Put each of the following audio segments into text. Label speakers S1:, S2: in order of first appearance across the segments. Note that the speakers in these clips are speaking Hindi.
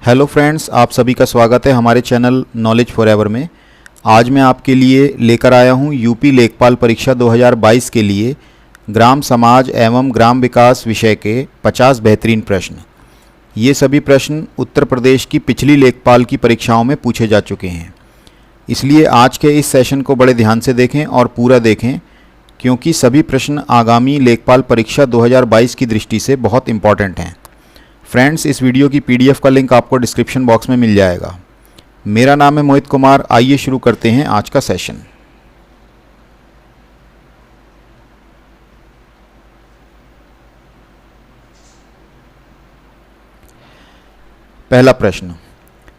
S1: हेलो फ्रेंड्स, आप सभी का स्वागत है हमारे चैनल नॉलेज फॉरएवर में। आज मैं आपके लिए लेकर आया हूं यूपी लेखपाल परीक्षा 2022 के लिए ग्राम समाज एवं ग्राम विकास विषय के 50 बेहतरीन प्रश्न। ये सभी प्रश्न उत्तर प्रदेश की पिछली लेखपाल की परीक्षाओं में पूछे जा चुके हैं, इसलिए आज के इस सेशन को बड़े ध्यान से देखें और पूरा देखें, क्योंकि सभी प्रश्न आगामी लेखपाल परीक्षा 2022 की दृष्टि से बहुत इंपॉर्टेंट हैं। फ्रेंड्स, इस वीडियो की पीडीएफ का लिंक आपको डिस्क्रिप्शन बॉक्स में मिल जाएगा। मेरा नाम है मोहित कुमार। आइए शुरू करते हैं आज का सेशन। पहला प्रश्न,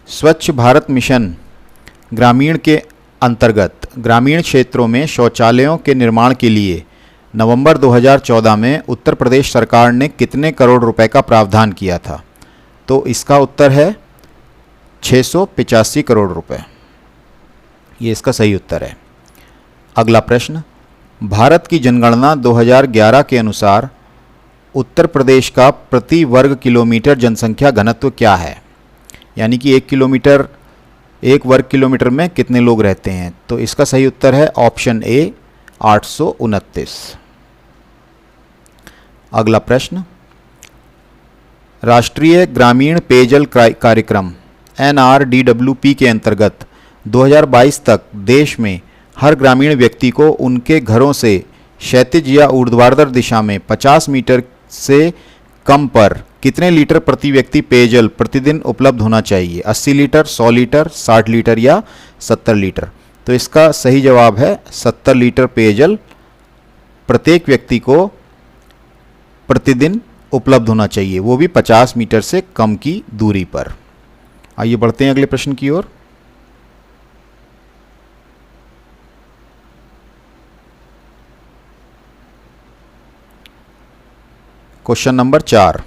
S1: स्वच्छ भारत मिशन ग्रामीण के अंतर्गत ग्रामीण क्षेत्रों में शौचालयों के निर्माण के लिए नवंबर 2014 में उत्तर प्रदेश सरकार ने कितने करोड़ रुपए का प्रावधान किया था? तो इसका उत्तर है 685 करोड़ रुपए। ये इसका सही उत्तर है। अगला प्रश्न, भारत की जनगणना 2011 के अनुसार उत्तर प्रदेश का प्रति वर्ग किलोमीटर जनसंख्या घनत्व क्या है? यानी कि एक वर्ग किलोमीटर में कितने लोग रहते हैं? तो इसका सही उत्तर है ऑप्शन ए 829। अगला प्रश्न, राष्ट्रीय ग्रामीण पेयजल कार्यक्रम NRDWP के अंतर्गत 2022 तक देश में हर ग्रामीण व्यक्ति को उनके घरों से क्षैतिज या ऊर्ध्वाधर दिशा में 50 मीटर से कम पर कितने लीटर प्रति व्यक्ति पेयजल प्रतिदिन उपलब्ध होना चाहिए? 80 लीटर, 100 लीटर, 60 लीटर या 70 लीटर? तो इसका सही जवाब है 70 लीटर पेयजल प्रत्येक व्यक्ति को प्रतिदिन उपलब्ध होना चाहिए, वो भी 50 मीटर से कम की दूरी पर। आइए बढ़ते हैं अगले प्रश्न की ओर। क्वेश्चन नंबर 4,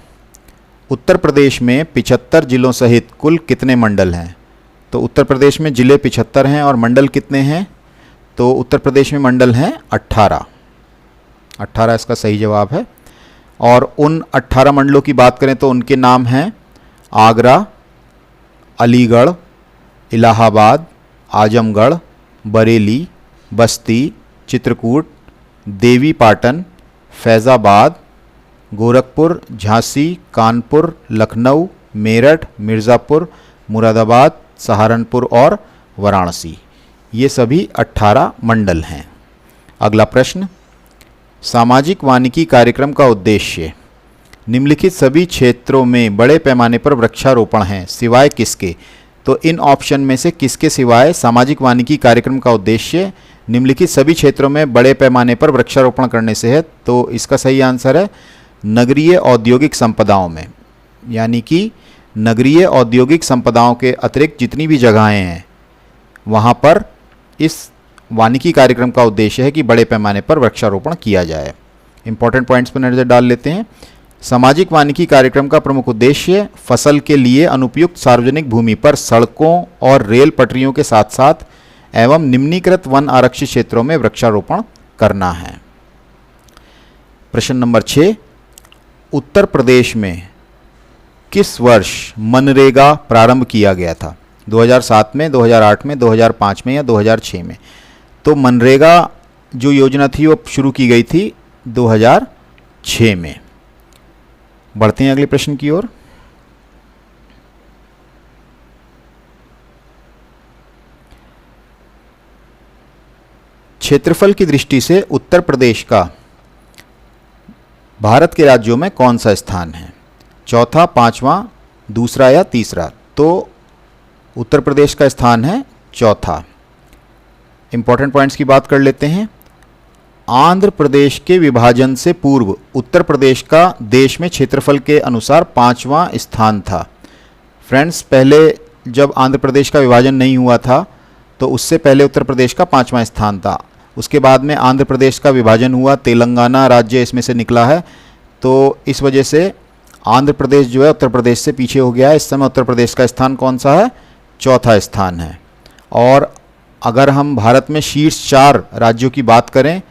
S1: उत्तर प्रदेश में 75 जिलों सहित कुल कितने मंडल हैं? तो उत्तर प्रदेश में जिले 75 हैं और मंडल कितने हैं? तो उत्तर प्रदेश में मंडल हैं 18। 18 इसका सही जवाब है। और उन 18 मंडलों की बात करें तो उनके नाम हैं आगरा, अलीगढ़, इलाहाबाद, आजमगढ़, बरेली, बस्ती, चित्रकूट, देवी पाटन, फैज़ाबाद, गोरखपुर, झांसी, कानपुर, लखनऊ, मेरठ, मिर्ज़ापुर, मुरादाबाद, सहारनपुर और वाराणसी। ये सभी 18 मंडल हैं। अगला प्रश्न, सामाजिक वानिकी कार्यक्रम का उद्देश्य निम्नलिखित सभी क्षेत्रों में बड़े पैमाने पर वृक्षारोपण है, सिवाय किसके? तो इन ऑप्शन में से किसके सिवाय सामाजिक वानिकी कार्यक्रम का उद्देश्य निम्नलिखित सभी क्षेत्रों में बड़े पैमाने पर वृक्षारोपण करने से है? तो इसका सही आंसर है नगरीय औद्योगिक संपदाओं में। यानी कि नगरीय औद्योगिक संपदाओं के अतिरिक्त जितनी भी जगहें हैं वहाँ पर इस वानिकी कार्यक्रम का उद्देश्य है कि बड़े पैमाने पर वृक्षारोपण किया जाए। इंपॉर्टेंट पॉइंट्स पर नजर डाल लेते हैं। सामाजिक वानिकी कार्यक्रम का प्रमुख उद्देश्य फसल के लिए अनुपयुक्त सार्वजनिक भूमि पर सड़कों और रेल पटरियों के साथ साथ एवं निम्नीकृत वन आरक्षित क्षेत्रों में वृक्षारोपण करना है। प्रश्न नंबर 6, उत्तर प्रदेश में किस वर्ष मनरेगा प्रारंभ किया गया था? 2007 में, 2008 में, 2005 में या 2006 में? तो मनरेगा जो योजना थी वो शुरू की गई थी 2006 में। बढ़ते हैं अगले प्रश्न की ओर। क्षेत्रफल की दृष्टि से उत्तर प्रदेश का भारत के राज्यों में कौन सा स्थान है? चौथा, पांचवा, दूसरा या तीसरा? तो उत्तर प्रदेश का स्थान है चौथा। इंपॉर्टेंट पॉइंट्स की बात कर लेते हैं। आंध्र प्रदेश के विभाजन से पूर्व उत्तर प्रदेश का देश में क्षेत्रफल के अनुसार 5वां स्थान था। फ्रेंड्स, पहले जब आंध्र प्रदेश का विभाजन नहीं हुआ था तो उससे पहले उत्तर प्रदेश का 5वां स्थान था। उसके बाद में आंध्र प्रदेश का विभाजन हुआ, तेलंगाना राज्य इसमें से निकला है, तो इस वजह से आंध्र प्रदेश जो है उत्तर प्रदेश से पीछे हो गया है। इस समय उत्तर प्रदेश का स्थान कौन सा है? चौथा स्थान है। और अगर हम भारत में शीर्ष 4 राज्यों की बात करें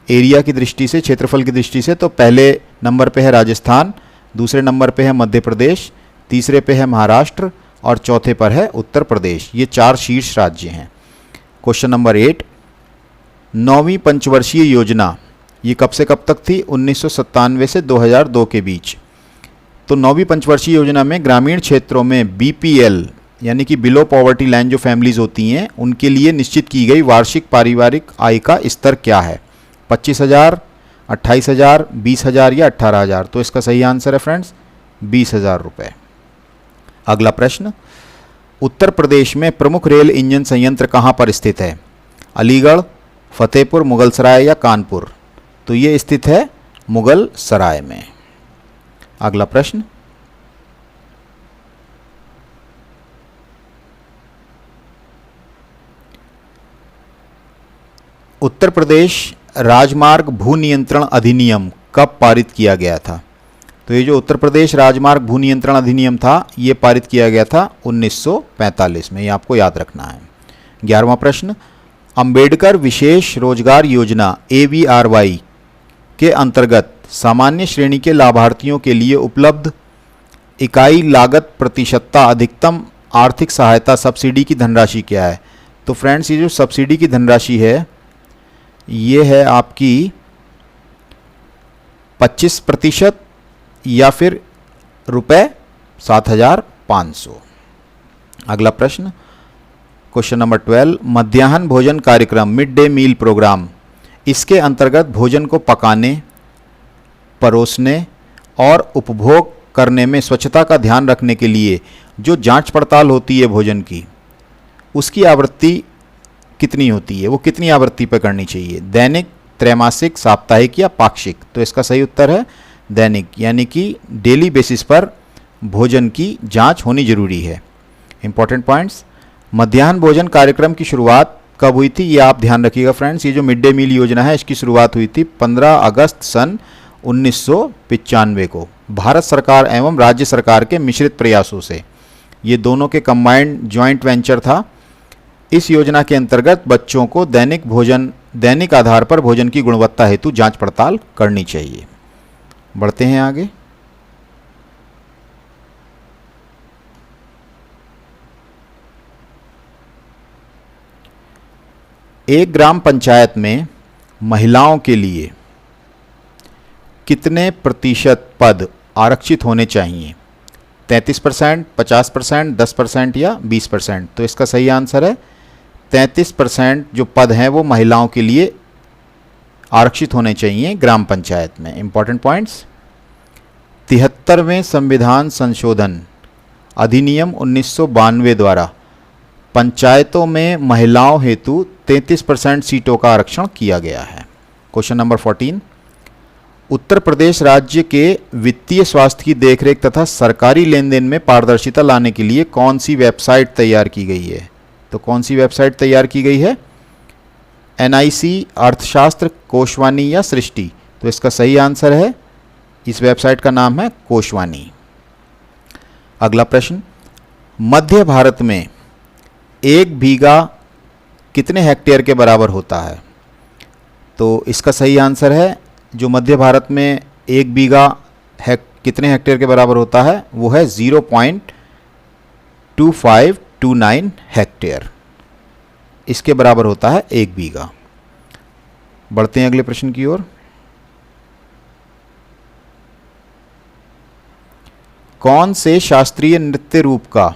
S1: एरिया की दृष्टि से, क्षेत्रफल की दृष्टि से, तो पहले नंबर पे है राजस्थान, दूसरे नंबर पे है मध्य प्रदेश, तीसरे पे है महाराष्ट्र और चौथे पर है उत्तर प्रदेश। ये 4 शीर्ष राज्य हैं। क्वेश्चन नंबर 8, 9वीं पंचवर्षीय योजना ये कब से कब तक थी? 1997 से 2002 के बीच। तो 9वीं पंचवर्षीय योजना में ग्रामीण क्षेत्रों में बीपीएल यानी कि बिलो पॉवर्टी लाइन जो फैमिलीज होती हैं उनके लिए निश्चित की गई वार्षिक पारिवारिक आय का स्तर क्या है? 25,000, 28,000, 20,000 या 18,000? तो इसका सही आंसर है फ्रेंड्स 20,000 रुपये। अगला प्रश्न, उत्तर प्रदेश में प्रमुख रेल इंजन संयंत्र कहाँ पर स्थित है? अलीगढ़, फतेहपुर, मुगलसराय या कानपुर? तो ये स्थित है मुगलसराय में। अगला प्रश्न, उत्तर प्रदेश राजमार्ग भू नियंत्रण अधिनियम कब पारित किया गया था? तो ये जो उत्तर प्रदेश राजमार्ग भू नियंत्रण अधिनियम था ये पारित किया गया था 1945 में, ये आपको याद रखना है। 11वां प्रश्न, अंबेडकर विशेष रोजगार योजना AVRY के अंतर्गत सामान्य श्रेणी के लाभार्थियों के लिए उपलब्ध इकाई लागत प्रतिशतता अधिकतम आर्थिक सहायता सब्सिडी की धनराशि क्या है? तो फ्रेंड्स ये जो सब्सिडी की धनराशि है ये है आपकी 25% या फिर रुपये 7,500। अगला प्रश्न, क्वेश्चन नंबर 12, मध्याह्न भोजन कार्यक्रम मिड डे मील प्रोग्राम इसके अंतर्गत भोजन को पकाने, परोसने और उपभोग करने में स्वच्छता का ध्यान रखने के लिए जो जांच पड़ताल होती है भोजन की उसकी आवृत्ति कितनी होती है? वो कितनी आवृत्ति पर करनी चाहिए? दैनिक, त्रैमासिक, साप्ताहिक या पाक्षिक? तो इसका सही उत्तर है दैनिक, यानी कि डेली बेसिस पर भोजन की जांच होनी जरूरी है। इंपॉर्टेंट पॉइंट्स, मध्याह्न भोजन कार्यक्रम की शुरुआत कब हुई थी ये आप ध्यान रखिएगा फ्रेंड्स। ये जो मिड डे मील योजना है इसकी शुरुआत हुई थी 15 अगस्त सन 1995 को भारत सरकार एवं राज्य सरकार के मिश्रित प्रयासों से। ये दोनों के कंबाइंड जॉइंट वेंचर था। इस योजना के अंतर्गत बच्चों को दैनिक आधार पर भोजन की गुणवत्ता हेतु जांच पड़ताल करनी चाहिए। बढ़ते हैं आगे। एक ग्राम पंचायत में महिलाओं के लिए कितने प्रतिशत पद आरक्षित होने चाहिए? 33%, 50%, 10% या 20%? तो इसका सही आंसर है 33% जो पद हैं वो महिलाओं के लिए आरक्षित होने चाहिए ग्राम पंचायत में। इंपॉर्टेंट पॉइंट्स, 73वें संविधान संशोधन अधिनियम 1992 द्वारा पंचायतों में महिलाओं हेतु 33% सीटों का आरक्षण किया गया है। क्वेश्चन नंबर 14, उत्तर प्रदेश राज्य के वित्तीय स्वास्थ्य की देखरेख तथा सरकारी लेन देन में पारदर्शिता लाने के लिए कौन सी वेबसाइट तैयार की गई है? तो कौन सी वेबसाइट तैयार की गई है? NIC, अर्थशास्त्र, कोशवानी या सृष्टि? तो इसका सही आंसर है, इस वेबसाइट का नाम है कोशवानी। अगला प्रश्न, मध्य भारत में 1 बीघा कितने हेक्टेयर के बराबर होता है? तो इसका सही आंसर है, जो मध्य भारत में 1 बीघा कितने हेक्टेयर के बराबर होता है वो है 0.2529 हेक्टेयर। इसके बराबर होता है 1 बीघा। बढ़ते हैं अगले प्रश्न की ओर। कौन से शास्त्रीय नृत्य रूप का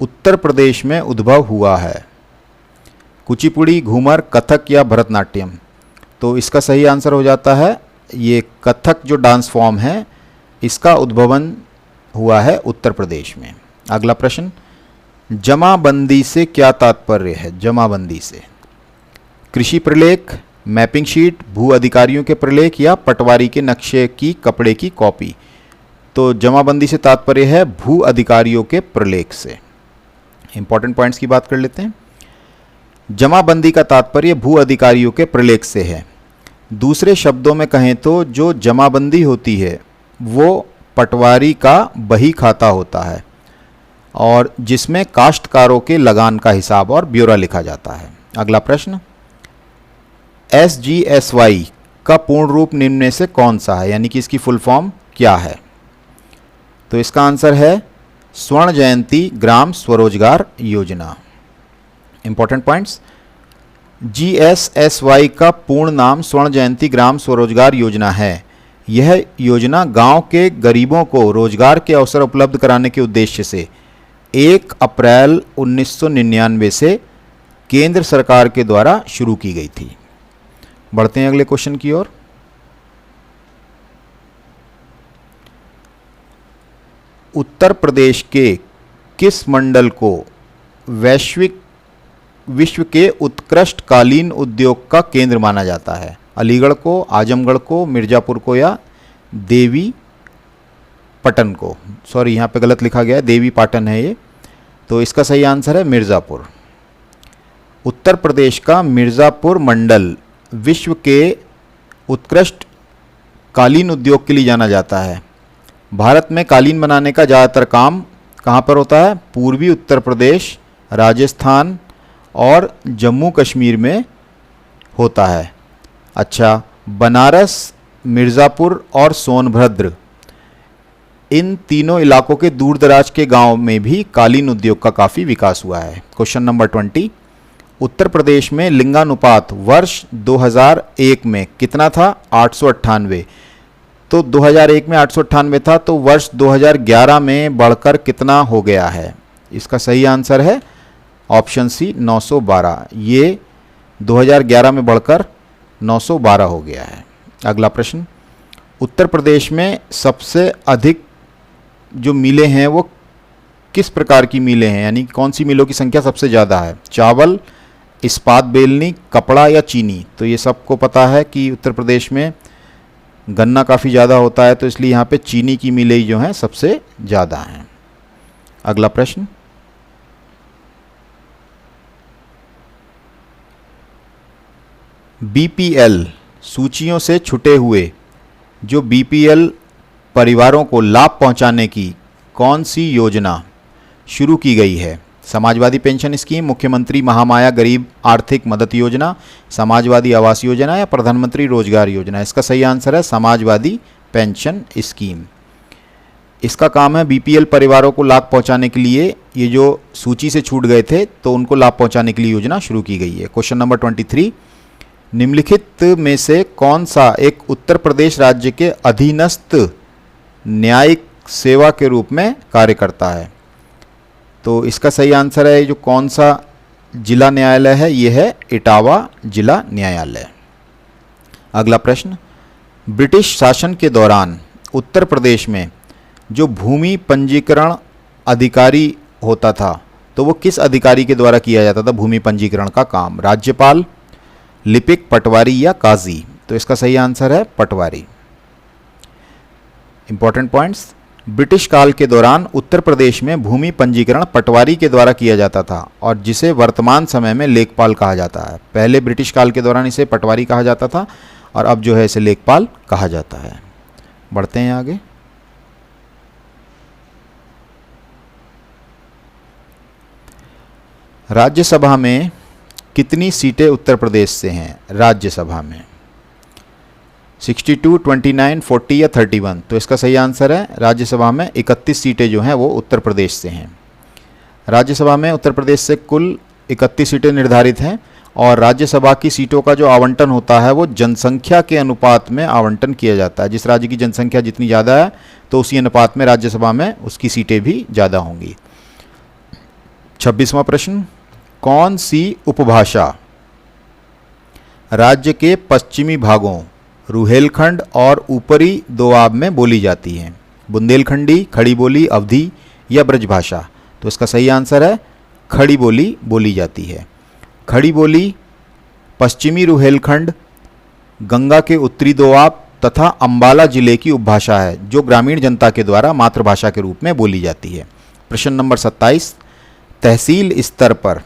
S1: उत्तर प्रदेश में उद्भव हुआ है? कुचिपुड़ी, घूमर, कथक या भरतनाट्यम? तो इसका सही आंसर हो जाता है ये कथक जो डांस फॉर्म है इसका उद्भवन हुआ है उत्तर प्रदेश में। अगला प्रश्न, जमाबंदी से क्या तात्पर्य है? जमाबंदी से कृषि प्रलेख, मैपिंग शीट, भू अधिकारियों के प्रलेख या पटवारी के नक्शे की कपड़े की कॉपी? तो जमाबंदी से तात्पर्य है भू अधिकारियों के प्रलेख से। इंपॉर्टेंट पॉइंट्स की बात कर लेते हैं। जमाबंदी का तात्पर्य भू अधिकारियों के प्रलेख से है। दूसरे शब्दों में कहें तो जो जमाबंदी होती है वो पटवारी का बही खाता होता है और जिसमें काश्तकारों के लगान का हिसाब और ब्यौरा लिखा जाता है। अगला प्रश्न, SGSY का पूर्ण रूप निम्न में से कौन सा है, यानी कि इसकी फुल फॉर्म क्या है? तो इसका आंसर है स्वर्ण जयंती ग्राम स्वरोजगार योजना। इंपॉर्टेंट पॉइंट्स, GSSY का पूर्ण नाम स्वर्ण जयंती ग्राम स्वरोजगार योजना है। यह योजना गांव के गरीबों को रोजगार के अवसर उपलब्ध कराने के उद्देश्य से 1 अप्रैल 1999 से केंद्र सरकार के द्वारा शुरू की गई थी। बढ़ते हैं अगले क्वेश्चन की ओर। उत्तर प्रदेश के किस मंडल को विश्व के उत्कृष्ट कालीन उद्योग का केंद्र माना जाता है? अलीगढ़ को, आजमगढ़ को, मिर्ज़ापुर को या देवी पटन को? सॉरी, यहाँ पे गलत लिखा गया है, देवी पाटन है ये। तो इसका सही आंसर है मिर्ज़ापुर। उत्तर प्रदेश का मिर्ज़ापुर मंडल विश्व के उत्कृष्ट कालीन उद्योग के लिए जाना जाता है। भारत में कालीन बनाने का ज़्यादातर काम कहाँ पर होता है? पूर्वी उत्तर प्रदेश, राजस्थान और जम्मू कश्मीर में होता है। अच्छा, बनारस, मिर्ज़ापुर और सोनभद्र, इन तीनों इलाकों के दूर दराज के गांव में भी कालीन उद्योग का काफ़ी विकास हुआ है। क्वेश्चन नंबर 20, उत्तर प्रदेश में लिंगानुपात वर्ष 2001 में कितना था? 898। तो 2001 में 898 था, तो वर्ष 2011 में बढ़कर कितना हो गया है? इसका सही आंसर है ऑप्शन सी, 912। ये 2011 में बढ़कर 912 हो गया है। अगला प्रश्न, उत्तर प्रदेश में सबसे अधिक जो मिलें हैं वो किस प्रकार की मिलें हैं, यानी कौन सी मिलों की संख्या सबसे ज़्यादा है? चावल, इस्पात बेलनी, कपड़ा या चीनी? तो ये सबको पता है कि उत्तर प्रदेश में गन्ना काफ़ी ज़्यादा होता है, तो इसलिए यहाँ पे चीनी की मिलें जो हैं सबसे ज़्यादा हैं। अगला प्रश्न, BPL सूचियों से छुटे हुए जो BPL परिवारों को लाभ पहुंचाने की कौन सी योजना शुरू की गई है? समाजवादी पेंशन स्कीम, मुख्यमंत्री महामाया गरीब आर्थिक मदद योजना, समाजवादी आवास योजना या प्रधानमंत्री रोजगार योजना? इसका सही आंसर है समाजवादी पेंशन स्कीम। इसका काम है BPL परिवारों को लाभ पहुंचाने के लिए, ये जो सूची से छूट गए थे तो उनको लाभ पहुंचाने के लिए योजना शुरू की गई है। क्वेश्चन नंबर 23, निम्नलिखित में से कौन सा एक उत्तर प्रदेश राज्य के अधीनस्थ न्यायिक सेवा के रूप में कार्य करता है? तो इसका सही आंसर है जो कौन सा जिला न्यायालय है, ये है इटावा जिला न्यायालय। अगला प्रश्न, ब्रिटिश शासन के दौरान उत्तर प्रदेश में जो भूमि पंजीकरण अधिकारी होता था तो वो किस अधिकारी के द्वारा किया जाता था भूमि पंजीकरण का काम? राज्यपाल, लिपिक, पटवारी या काजी? तो इसका सही आंसर है पटवारी। इंपॉर्टेंट पॉइंट्स, ब्रिटिश काल के दौरान उत्तर प्रदेश में भूमि पंजीकरण पटवारी के द्वारा किया जाता था और जिसे वर्तमान समय में लेखपाल कहा जाता है। पहले ब्रिटिश काल के दौरान इसे पटवारी कहा जाता था और अब जो है इसे लेखपाल कहा जाता है। बढ़ते हैं आगे। राज्यसभा में कितनी सीटें उत्तर प्रदेश से हैं? राज्यसभा में 62, 29, 40 या 31? तो इसका सही आंसर है राज्यसभा में 31 सीटें जो हैं वो उत्तर प्रदेश से हैं। राज्यसभा में उत्तर प्रदेश से कुल 31 सीटें निर्धारित हैं और राज्यसभा की सीटों का जो आवंटन होता है वो जनसंख्या के अनुपात में आवंटन किया जाता है। जिस राज्य की जनसंख्या जितनी ज़्यादा है तो उसी अनुपात में राज्यसभा में उसकी सीटें भी ज़्यादा होंगी। 26वां प्रश्न, कौन सी उपभाषा राज्य के पश्चिमी भागों रुहेलखंड और ऊपरी दोआब में बोली जाती है? बुंदेलखंडी, खड़ी बोली, अवधी या ब्रजभाषा? तो इसका सही आंसर है खड़ी बोली बोली जाती है। खड़ी बोली पश्चिमी रुहेलखंड, गंगा के उत्तरी दोआब तथा अंबाला जिले की उपभाषा है जो ग्रामीण जनता के द्वारा मातृभाषा के रूप में बोली जाती है। प्रश्न नंबर 27, तहसील स्तर पर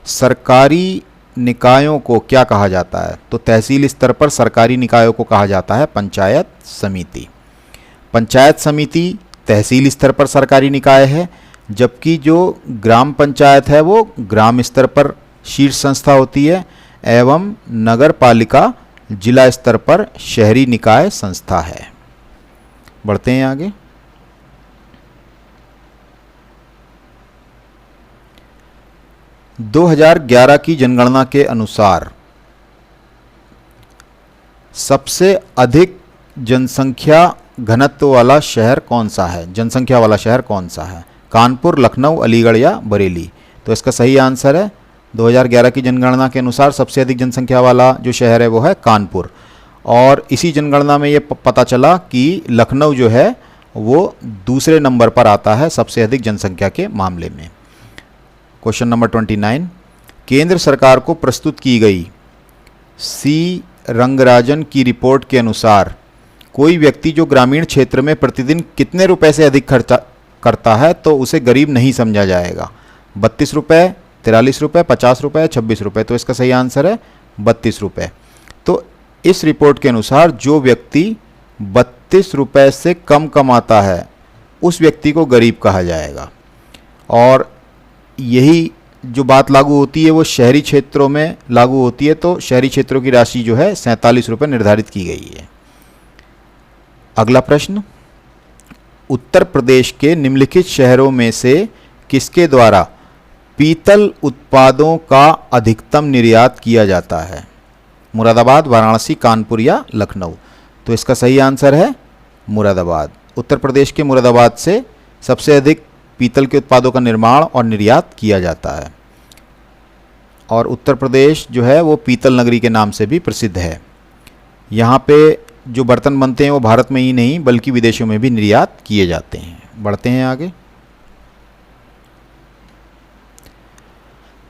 S1: सरकारी निकायों को क्या कहा जाता है? तो तहसील स्तर पर सरकारी निकायों को कहा जाता है पंचायत समिति। पंचायत समिति तहसील स्तर पर सरकारी निकाय है, जबकि जो ग्राम पंचायत है वो ग्राम स्तर पर शीर्ष संस्था होती है एवं नगर पालिका जिला स्तर पर शहरी निकाय संस्था है। बढ़ते हैं आगे। 2011 की जनगणना के अनुसार सबसे अधिक जनसंख्या घनत्व वाला शहर कौन सा है? जनसंख्या वाला शहर कौन सा है? कानपुर, लखनऊ, अलीगढ़ या बरेली? तो इसका सही आंसर है 2011 की जनगणना के अनुसार सबसे अधिक जनसंख्या वाला जो शहर है वो है कानपुर। और इसी जनगणना में ये पता चला कि लखनऊ जो है वो दूसरे नंबर पर आता है सबसे अधिक जनसंख्या के मामले में। क्वेश्चन नंबर 29, केंद्र सरकार को प्रस्तुत की गई सी रंगराजन की रिपोर्ट के अनुसार कोई व्यक्ति जो ग्रामीण क्षेत्र में प्रतिदिन कितने रुपए से अधिक खर्च करता है तो उसे गरीब नहीं समझा जाएगा? 32 रुपये, 43 रुपये, 50 रुपये, 26 रुपये? तो इसका सही आंसर है 32 रुपये। तो इस रिपोर्ट के अनुसार जो व्यक्ति 32 रुपये से कम कमाता है उस व्यक्ति को गरीब कहा जाएगा। और यही जो बात लागू होती है वो शहरी क्षेत्रों में लागू होती है। तो शहरी क्षेत्रों की राशि जो है 47 रुपये निर्धारित की गई है। अगला प्रश्न, उत्तर प्रदेश के निम्नलिखित शहरों में से किसके द्वारा पीतल उत्पादों का अधिकतम निर्यात किया जाता है? मुरादाबाद, वाराणसी, कानपुर या लखनऊ? तो इसका सही आंसर है मुरादाबाद। उत्तर प्रदेश के मुरादाबाद से सबसे अधिक पीतल के उत्पादों का निर्माण और निर्यात किया जाता है। और उत्तर प्रदेश जो है वो पीतल नगरी के नाम से भी प्रसिद्ध है। यहाँ पे जो बर्तन बनते हैं वो भारत में ही नहीं बल्कि विदेशों में भी निर्यात किए जाते हैं। बढ़ते हैं आगे।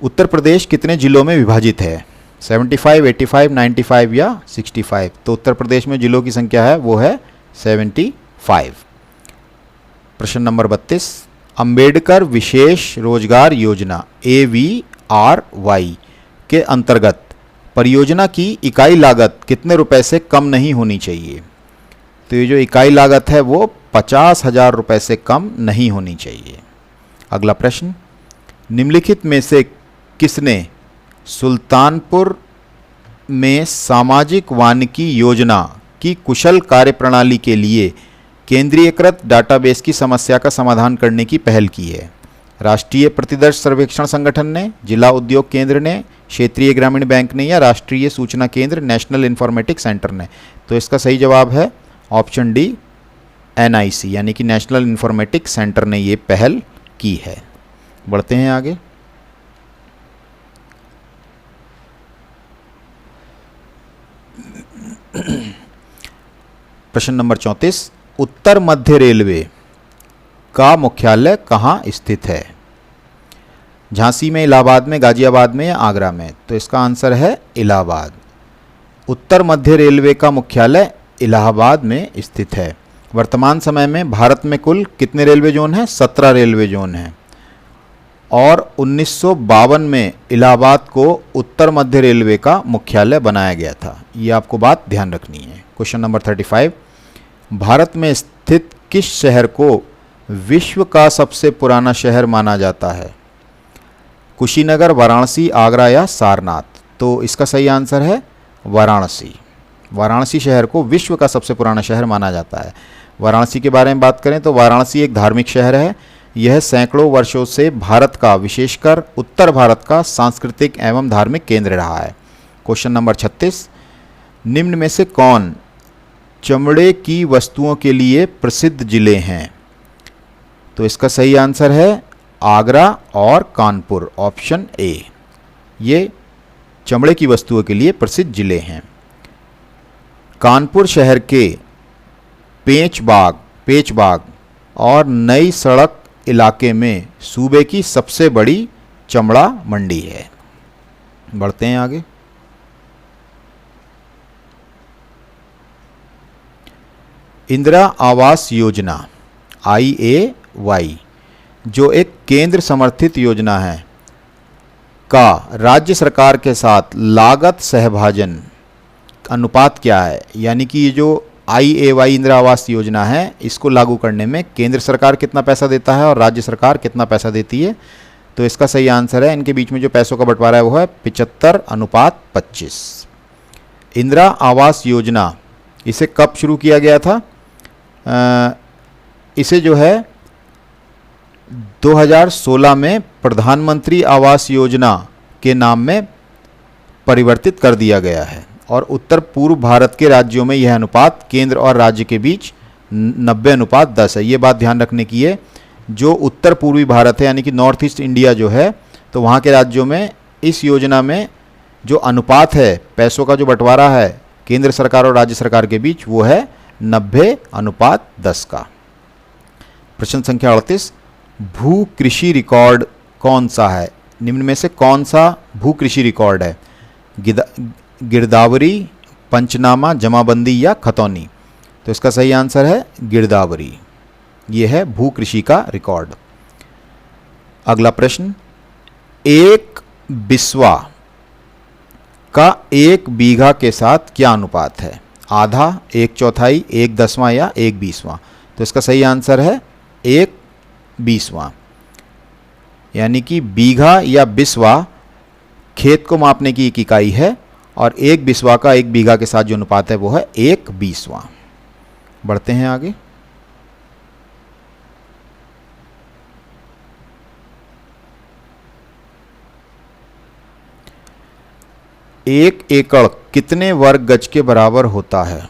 S1: उत्तर प्रदेश कितने जिलों में विभाजित है? 75, 85, 95 या 65? तो उत्तर प्रदेश में जिलों की संख्या है वो है 75। प्रश्न नंबर 32, अंबेडकर विशेष रोजगार योजना AVRY के अंतर्गत परियोजना की इकाई लागत कितने रुपए से कम नहीं होनी चाहिए? तो ये जो इकाई लागत है वो 50,000 रुपये से कम नहीं होनी चाहिए। अगला प्रश्न, निम्नलिखित में से किसने सुल्तानपुर में सामाजिक वानिकी योजना की कुशल कार्यप्रणाली के लिए केंद्रीयकृत डाटाबेस की समस्या का समाधान करने की पहल की है? राष्ट्रीय प्रतिदर्श सर्वेक्षण संगठन ने, जिला उद्योग केंद्र ने, क्षेत्रीय ग्रामीण बैंक ने या राष्ट्रीय सूचना केंद्र नेशनल इंफॉर्मेटिक्स सेंटर ने? तो इसका सही जवाब है ऑप्शन डी, NIC यानी कि नेशनल इंफॉर्मेटिक्स सेंटर ने ये पहल की है। बढ़ते हैं आगे। प्रश्न नंबर 34, उत्तर मध्य रेलवे का मुख्यालय कहाँ स्थित है? झांसी में, इलाहाबाद में, गाजियाबाद में या आगरा में? तो इसका आंसर है इलाहाबाद। उत्तर मध्य रेलवे का मुख्यालय इलाहाबाद में स्थित है। वर्तमान समय में भारत में कुल कितने रेलवे जोन हैं? 17 रेलवे जोन हैं। और 1952 में इलाहाबाद को उत्तर मध्य रेलवे का मुख्यालय बनाया गया था। ये आपको बात ध्यान रखनी है। क्वेश्चन नंबर 35, भारत में स्थित किस शहर को विश्व का सबसे पुराना शहर माना जाता है? कुशीनगर, वाराणसी, आगरा या सारनाथ? तो इसका सही आंसर है वाराणसी। वाराणसी शहर को विश्व का सबसे पुराना शहर माना जाता है। वाराणसी के बारे में बात करें तो वाराणसी एक धार्मिक शहर है। यह सैकड़ों वर्षों से भारत का, विशेषकर उत्तर भारत का सांस्कृतिक एवं धार्मिक केंद्र रहा है। क्वेश्चन नंबर 36, निम्न में से कौन चमड़े की वस्तुओं के लिए प्रसिद्ध जिले हैं? तो इसका सही आंसर है आगरा और कानपुर, ऑप्शन ए। ये चमड़े की वस्तुओं के लिए प्रसिद्ध जिले हैं। कानपुर शहर के पेचबाग और नई सड़क इलाके में सूबे की सबसे बड़ी चमड़ा मंडी है। बढ़ते हैं आगे। इंदिरा आवास योजना IAY जो एक केंद्र समर्थित योजना है का राज्य सरकार के साथ लागत सहभाजन अनुपात क्या है? यानी कि ये जो IAY इंदिरा आवास योजना है इसको लागू करने में केंद्र सरकार कितना पैसा देता है और राज्य सरकार कितना पैसा देती है? तो इसका सही आंसर है, इनके बीच में जो पैसों का बंटवारा है वो है 75:25। इंदिरा आवास योजना इसे कब शुरू किया गया था? इसे जो है 2016 में प्रधानमंत्री आवास योजना के नाम में परिवर्तित कर दिया गया है और उत्तर पूर्व भारत के राज्यों में यह अनुपात केंद्र और राज्य के बीच 90:10 है। ये बात ध्यान रखने की है, जो उत्तर पूर्वी भारत है यानी कि नॉर्थ ईस्ट इंडिया जो है, तो वहाँ के राज्यों में इस योजना में जो अनुपात है, पैसों का जो बंटवारा है केंद्र सरकार और राज्य सरकार के बीच, वो है 90:10 का। प्रश्न संख्या 38, भू कृषि रिकॉर्ड कौन सा है? निम्न में से कौन सा भू कृषि रिकॉर्ड है? गिरदावरी, पंचनामा, जमाबंदी या खतौनी? तो इसका सही आंसर है गिरदावरी। ये है भू कृषि का रिकॉर्ड। अगला प्रश्न, एक बिस्वा का 1 बीघा के साथ क्या अनुपात है? आधा, 1/4, 1/10 या 1/20? तो इसका सही आंसर है 1/20। यानी कि बीघा या बिस्वा खेत को मापने की एक इकाई है और 1 बिस्वा का 1 बीघा के साथ जो अनुपात है वो है 1/20। बढ़ते हैं आगे। एक एकड़ कितने वर्ग गज के बराबर होता है?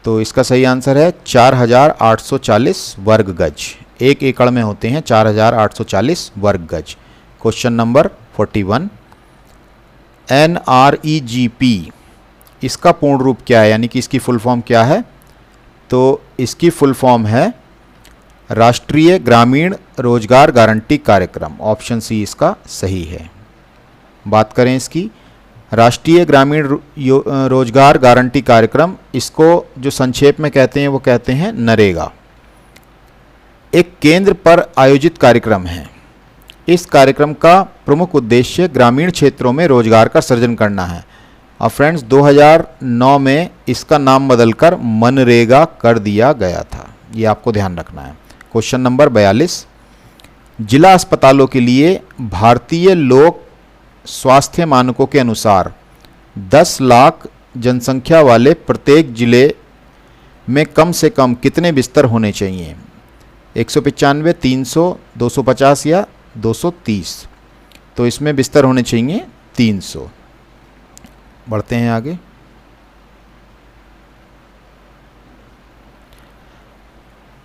S1: तो इसका सही आंसर है 4840 वर्ग गज। 1 एकड़ में होते हैं 4840 वर्ग गज। क्वेश्चन नंबर 41, NREGP इसका पूर्ण रूप क्या है, यानी कि इसकी फुल फॉर्म क्या है? तो इसकी फुल फॉर्म है राष्ट्रीय ग्रामीण रोजगार गारंटी कार्यक्रम। ऑप्शन सी इसका सही है। बात करें इसकी, राष्ट्रीय ग्रामीण रोजगार गारंटी कार्यक्रम, इसको जो संक्षेप में कहते हैं वो कहते हैं नरेगा। एक केंद्र पर आयोजित कार्यक्रम है। इस कार्यक्रम का प्रमुख उद्देश्य ग्रामीण क्षेत्रों में रोजगार का सृजन करना है। और फ्रेंड्स 2009 में इसका नाम बदलकर मनरेगा कर दिया गया था, ये आपको ध्यान रखना है। क्वेश्चन नंबर 42, जिला अस्पतालों के लिए भारतीय लोक स्वास्थ्य मानकों के अनुसार 10 लाख जनसंख्या वाले प्रत्येक जिले में कम से कम कितने बिस्तर होने चाहिए? 195, 300, 250 या 230? तो इसमें बिस्तर होने चाहिए 300। बढ़ते हैं आगे।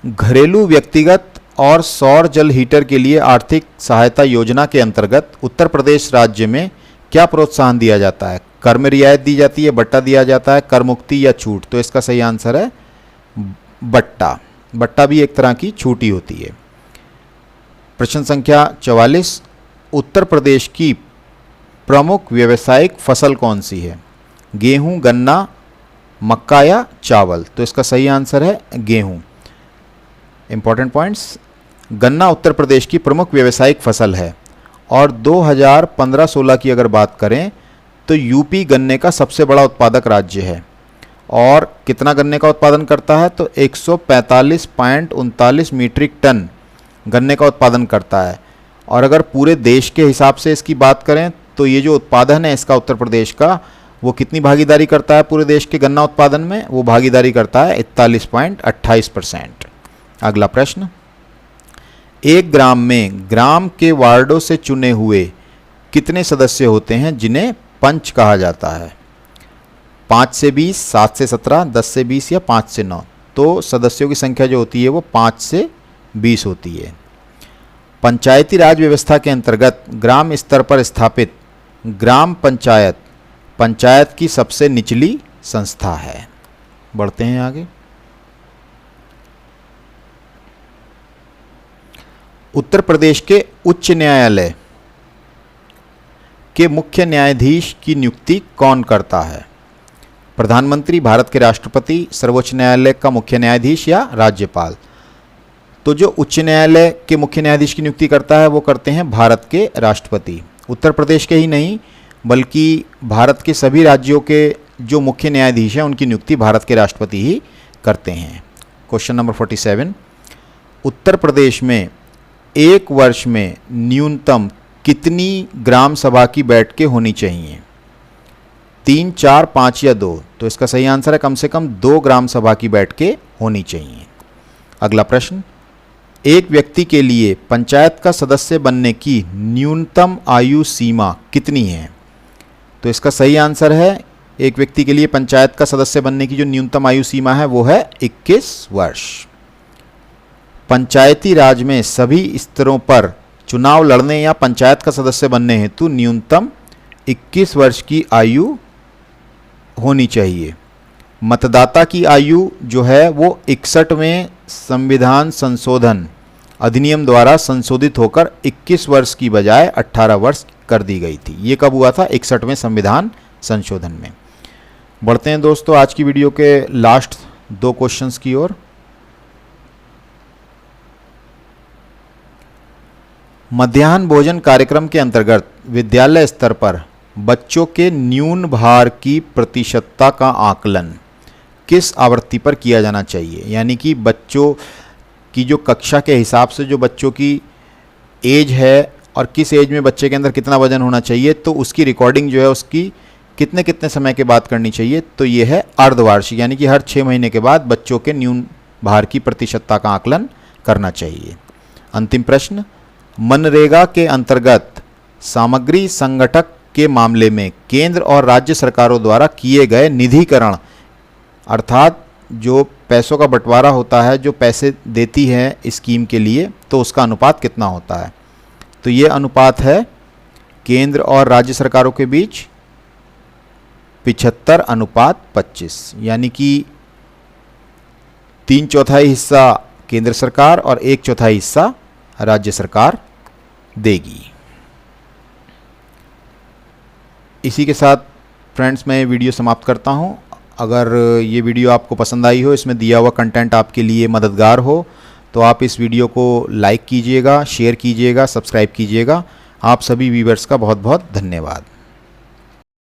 S1: घरेलू व्यक्तिगत और सौर जल हीटर के लिए आर्थिक सहायता योजना के अंतर्गत उत्तर प्रदेश राज्य में क्या प्रोत्साहन दिया जाता है? कर में रियायत दी जाती है, बट्टा दिया जाता है, कर मुक्ति या छूट? तो इसका सही आंसर है बट्टा। बट्टा भी एक तरह की छूट ही होती है। प्रश्न संख्या 44, उत्तर प्रदेश की प्रमुख व्यावसायिक फसल कौन सी है? गेहूं, गन्ना, मक्का या चावल? तो इसका सही आंसर है गेहूं। इंपॉर्टेंट पॉइंट्स, गन्ना उत्तर प्रदेश की प्रमुख व्यावसायिक फसल है और 2015-16 की अगर बात करें तो यूपी गन्ने का सबसे बड़ा उत्पादक राज्य है। और कितना गन्ने का उत्पादन करता है? तो 145.39 मीट्रिक टन गन्ने का उत्पादन करता है। और अगर पूरे देश के हिसाब से इसकी बात करें तो ये जो उत्पादन है इसका उत्तर प्रदेश का, वो कितनी भागीदारी करता है पूरे देश के गन्ना उत्पादन में? वो भागीदारी करता है 41.28%। अगला प्रश्न, एक ग्राम में ग्राम के वार्डों से चुने हुए कितने सदस्य होते हैं जिन्हें पंच कहा जाता है? 5 से 20, 7 से 17, 10 से 20 या 5 से 9? तो सदस्यों की संख्या जो होती है वो 5 से 20 होती है। पंचायती राज व्यवस्था के अंतर्गत ग्राम स्तर पर स्थापित ग्राम पंचायत पंचायत की सबसे निचली संस्था है। बढ़ते हैं आगे। उत्तर प्रदेश के उच्च न्यायालय के मुख्य न्यायाधीश की नियुक्ति कौन करता है? प्रधानमंत्री, भारत के राष्ट्रपति, सर्वोच्च न्यायालय का मुख्य न्यायाधीश या राज्यपाल? तो जो उच्च न्यायालय के मुख्य न्यायाधीश की नियुक्ति करता है वो करते हैं भारत के राष्ट्रपति। उत्तर प्रदेश के ही नहीं बल्कि भारत के सभी राज्यों के जो मुख्य न्यायाधीश हैं उनकी नियुक्ति भारत के राष्ट्रपति ही करते हैं। क्वेश्चन नंबर 47, उत्तर प्रदेश में एक वर्ष में न्यूनतम कितनी ग्राम सभा की बैठकें होनी चाहिए? 3, 4, 5 या 2? तो इसका सही आंसर है कम से कम 2 ग्राम सभा की बैठकें होनी चाहिए। अगला प्रश्न, एक व्यक्ति के लिए पंचायत का सदस्य बनने की न्यूनतम आयु सीमा कितनी है? तो इसका सही आंसर है, एक व्यक्ति के लिए पंचायत का सदस्य बनने की जो न्यूनतम आयु सीमा है वो है 21 वर्ष। पंचायती राज में सभी स्तरों पर चुनाव लड़ने या पंचायत का सदस्य बनने हेतु न्यूनतम 21 वर्ष की आयु होनी चाहिए। मतदाता की आयु जो है वो 61वें संविधान संशोधन अधिनियम द्वारा संशोधित होकर 21 वर्ष की बजाय 18 वर्ष कर दी गई थी। ये कब हुआ था? 61वें संविधान संशोधन में। बढ़ते हैं दोस्तों आज की वीडियो के लास्ट 2 क्वेश्चंस की ओर। मध्याह्न भोजन कार्यक्रम के अंतर्गत विद्यालय स्तर पर बच्चों के न्यून भार की प्रतिशतता का आकलन किस आवृत्ति पर किया जाना चाहिए? यानी कि बच्चों की जो कक्षा के हिसाब से जो बच्चों की एज है और किस एज में बच्चे के अंदर कितना वजन होना चाहिए, तो उसकी रिकॉर्डिंग जो है उसकी कितने कितने समय के बाद करनी चाहिए? तो ये है अर्धवार्षिक, यानी कि हर 6 महीने के बाद बच्चों के न्यून भार की प्रतिशतता का आकलन करना चाहिए। अंतिम प्रश्न, मनरेगा के अंतर्गत सामग्री संगठक के मामले में केंद्र और राज्य सरकारों द्वारा किए गए निधिकरण, अर्थात जो पैसों का बंटवारा होता है, जो पैसे देती है स्कीम के लिए, तो उसका अनुपात कितना होता है? तो ये अनुपात है केंद्र और राज्य सरकारों के बीच 75:25, यानी कि 3/4 हिस्सा केंद्र सरकार और 1/4 हिस्सा राज्य सरकार देगी। इसी के साथ फ्रेंड्स मैं वीडियो समाप्त करता हूं। अगर ये वीडियो आपको पसंद आई हो, इसमें दिया हुआ कंटेंट आपके लिए मददगार हो, तो आप इस वीडियो को लाइक कीजिएगा, शेयर कीजिएगा, सब्सक्राइब कीजिएगा। आप सभी व्यूअर्स का बहुत बहुत धन्यवाद।